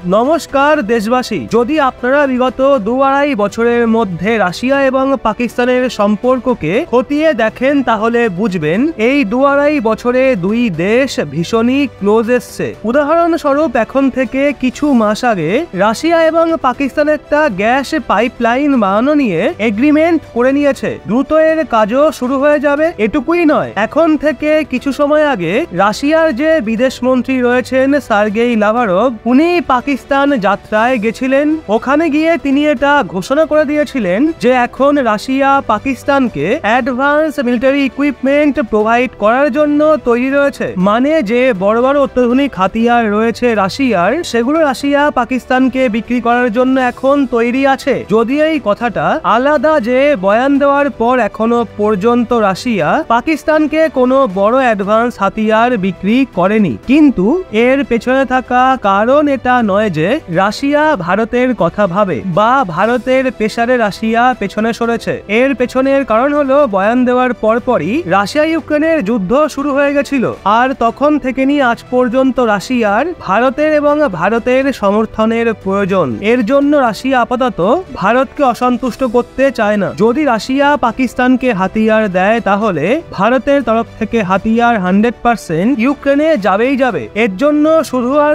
নমস্কার দেশবাসী, যদি আপনারা বিগত 2-2.5 বছরের মধ্যে রাশিয়া এবং পাকিস্তানের সম্পর্ককে খতিয়ে দেখেন তাহলে বুঝবেন এই 2-2.5 বছরে দুই দেশ ভীষণই ক্লোজ এসছে। উদাহরণস্বরূপ এখন থেকে কিছু মাস আগে রাশিয়া এবং পাকিস্তান একটা গ্যাস পাইপলাইন বানানো নিয়ে এগ্রিমেন্ট করে নিয়েছে। দ্রুত এর কাজও শুরু হয়ে যাবে। এটুকুই নয়, এখন থেকে কিছু সময় আগে রাশিয়ার যে বিদেশ মন্ত্রী রয়েছেন সার্গেই লাভারভ, উনি পাকিস্তান যাত্রায় গেছিলেন। ওখানে গিয়ে তিনি এটা ঘোষণা করে দিয়েছিলেন যে এখন রাশিয়া পাকিস্তানকে অ্যাডভান্স মিলিটারি ইকুইপমেন্ট প্রোভাইড করার জন্য তৈরি রয়েছে। মানে যে বড় বড় অত্যাধুনিক হাতিয়ার রয়েছে রাশিয়ার, সেগুলো রাশিয়া পাকিস্তানকে বিক্রি করার জন্য এখন তৈরি আছে। যদি এই কথাটা আলাদা যে বয়ান দেওয়ার পর এখনো পর্যন্ত রাশিয়া পাকিস্তানকে কোনো বড় অ্যাডভান্স হাতিয়ার বিক্রি করেনি, কিন্তু এর পেছনে থাকা কারণ এটা নয় যে রাশিয়া ভারতের কথা ভাবে বা ভারতের প্রেসারে রাশিয়া পেছনে সরেছে। এর পেছনের কারণ হলো বয়ান দেওয়ার পরপরই রাশিয়া ইউক্রেনের যুদ্ধ শুরু হয়ে গেছিল, আর তখন থেকে নিয়ে আজ পর্যন্ত রাশিয়ার ভারতের এবং ভারতের সমর্থনের প্রয়োজন। এর জন্য রাশিয়া আপাতত ভারতকে অসন্তুষ্ট করতে চায় না। যদি রাশিয়া পাকিস্তানকে হাতিয়ার দেয় তাহলে ভারতের তরফ থেকে হাতিয়ার 100% ইউক্রেনে যাবেই যাবে। এর জন্য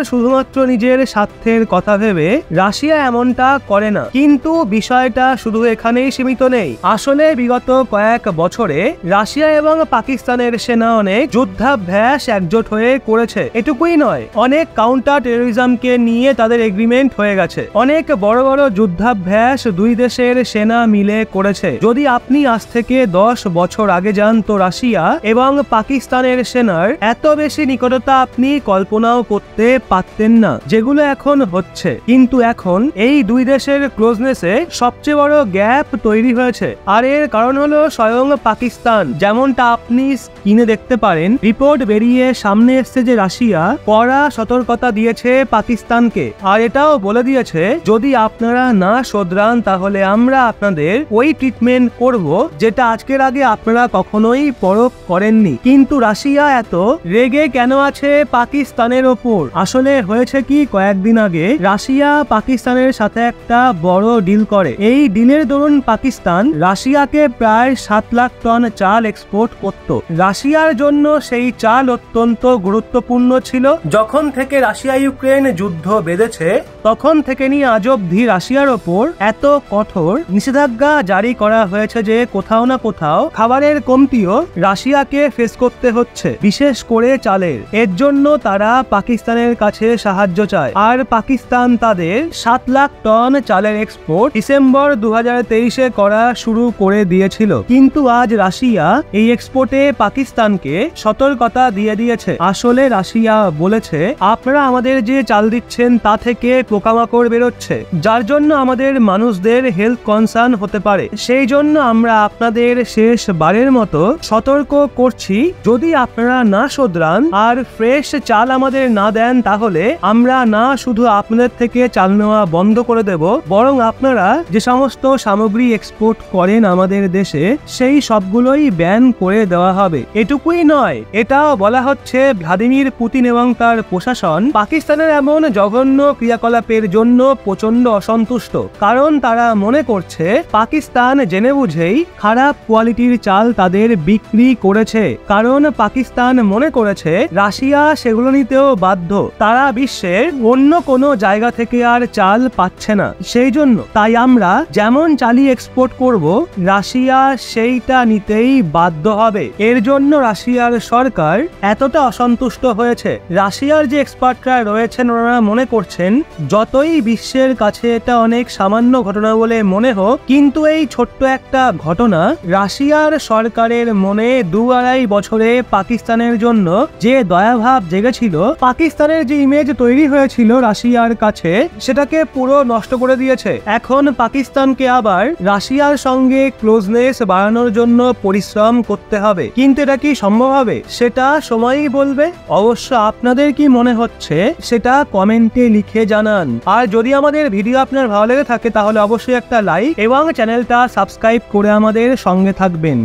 শুধুমাত্র নিজের স্বার্থের কথা ভেবে রাশিয়া এমনটা করে না। কিন্তু বিষয়টা শুধু এখানেই সীমিত নেই। আসলে বিগত কয়েক বছরে রাশিয়া এবং পাকিস্তানের সেনা অনেক যুদ্ধাভ্যাস একজোট হয়ে করেছে। এটুকুই নয়, অনেক কাউন্টার টেরোরিজমকে নিয়ে তাদের এগ্রিমেন্ট হয়ে গেছে। অনেক বড় বড় যুদ্ধাভ্যাস দুই দেশের সেনা মিলে করেছে। যদি আপনি আজ থেকে 10 বছর আগে যান তো রাশিয়া এবং পাকিস্তানের সেনার এত বেশি নিকটতা আপনি কল্পনাও করতে পারতেন না যেগুলো এখন হচ্ছে। কিন্তু এখন এই দুই দেশের ক্লোজনেসে সবচেয়ে বড় গ্যাপ তৈরি হয়েছে, আর এর কারণ হলো স্বয়ং পাকিস্তান। যেমনটা আপনি স্ক্রিনে দেখতে পারেন, রিপোর্ট বেরিয়ে সামনে এসছে যে রাশিয়া কড়া সতর্কতা দিয়েছে পাকিস্তানকে, আর এটাও বলে দিয়েছে যদি আপনারা না শোধরান তাহলে আমরা আপনাদের ওই ট্রিটমেন্ট করব যেটা আজকের আগে আপনারা কখনোই পরখ করেননি। কিন্তু রাশিয়া এত রেগে কেন আছে পাকিস্তানের ওপর? আসলে হয়েছে কি, কয়েকদিন আগে রাশিয়া পাকিস্তানের সাথে একটা বড় ডিল করে। এই ডিলের দরুন পাকিস্তান রাশিয়াকে প্রায় 7 লাখ টন চাল এক্সপোর্ট করত। রাশিয়ার জন্য সেই চাল অত্যন্ত গুরুত্বপূর্ণ ছিল। যখন থেকে রাশিয়া ইউক্রেন যুদ্ধ বেঁধেছে তখন থেকে নিয়ে আজ অবধি রাশিয়ার ওপর এত কঠোর নিষেধাজ্ঞা জারি করা হয়েছে যে কোথাও না কোথাও খাবারের কমতিও রাশিয়াকে ফেস করতে হচ্ছে, বিশেষ করে চালের। এর জন্য তারা পাকিস্তানের কাছে সাহায্য চায়, আর পাকিস্তান তাদের 7 লাখ টন চালের এক্সপোর্ট ডিসেম্বর 2023-এ করা শুরু করে দিয়েছিল। কিন্তু আজ রাশিয়া এই এক্সপোর্টে পাকিস্তানকে সতর্কতা দিয়ে দিয়েছে। আসলে রাশিয়া বলেছে আপনারা আমাদের যে চাল দিচ্ছেন তা থেকে পোকামাকড় বেরোচ্ছে, যার জন্য আমাদের মানুষদের হেলথ কনসার্ন হতে পারে। সেই জন্য আমরা আপনাদের শেষবারের মতো সতর্ক করছি, যদি আপনারা না শোধরান আর ফ্রেশ চাল আমাদের না দেন তাহলে আমরা না শুধু আপনাদের থেকে চাল নেওয়া বন্ধ করে দেব, বরং আপনারা যে সমস্ত সামগ্রী এক্সপোর্ট করেন আমাদের দেশে সেই সবগুলোই ব্যান করে দেওয়া হবে। এটুকুই নয়, এটাও বলা হচ্ছে ভ্লাদিমির পুতিন এবং তার প্রশাসন পাকিস্তানের এমন জঘন্য ক্রিয়াকলাপের জন্য প্রচন্ড অসন্তুষ্ট, কারণ তারা মনে করছে পাকিস্তান জেনে বুঝেই খারাপ কোয়ালিটির চাল তাদের বিক্রি করেছে। কারণ পাকিস্তান মনে করেছে রাশিয়া সেগুলো নিতেও বাধ্য, তারা বিশ্বের অন্য কোনো জায়গা থেকে আর চাল পাচ্ছে না। সেই জন্য তাই আমরা যেমন চালই এক্সপোর্ট করব রাশিয়া সেইটা নিতেই বাধ্য হবে। এর জন্য রাশিয়ার সরকার এতটা অসন্তুষ্ট হয়েছে। রাশিয়ার যে এক্সপার্টরা রয়েছেন ওনারা মনে করছেন যতই বিশ্বের কাছে এটা অনেক সামান্য ঘটনা বলে মনে হোক, কিন্তু এই ছোট্ট একটা ঘটনা রাশিয়ার সরকারের মনে 2-2.5 বছরে পাকিস্তানের জন্য যে দয়াভাব জেগেছিল, পাকিস্তানের যে ইমেজ তৈরি হয়েছিল রাশিয়ার কাছে, সেটাকে পুরো নষ্ট করে দিয়েছে। এখন পাকিস্তানকে আবার রাশিয়ার সঙ্গে ক্লোজনেস বাড়ানোর জন্য পরিশ্রম করতে হবে। কিন্তু এটা কি সম্ভব হবে সেটা সময়ই বলবে। অবশ্য আপনাদের কি মনে হচ্ছে সেটা কমেন্টে লিখে জানান। আর যদি আমাদের ভিডিও আপনার ভালো লেগে থাকে তাহলে অবশ্যই একটা লাইক এবং চ্যানেলটা সাবস্ক্রাইব করে আমাদের সঙ্গে থাকবেন।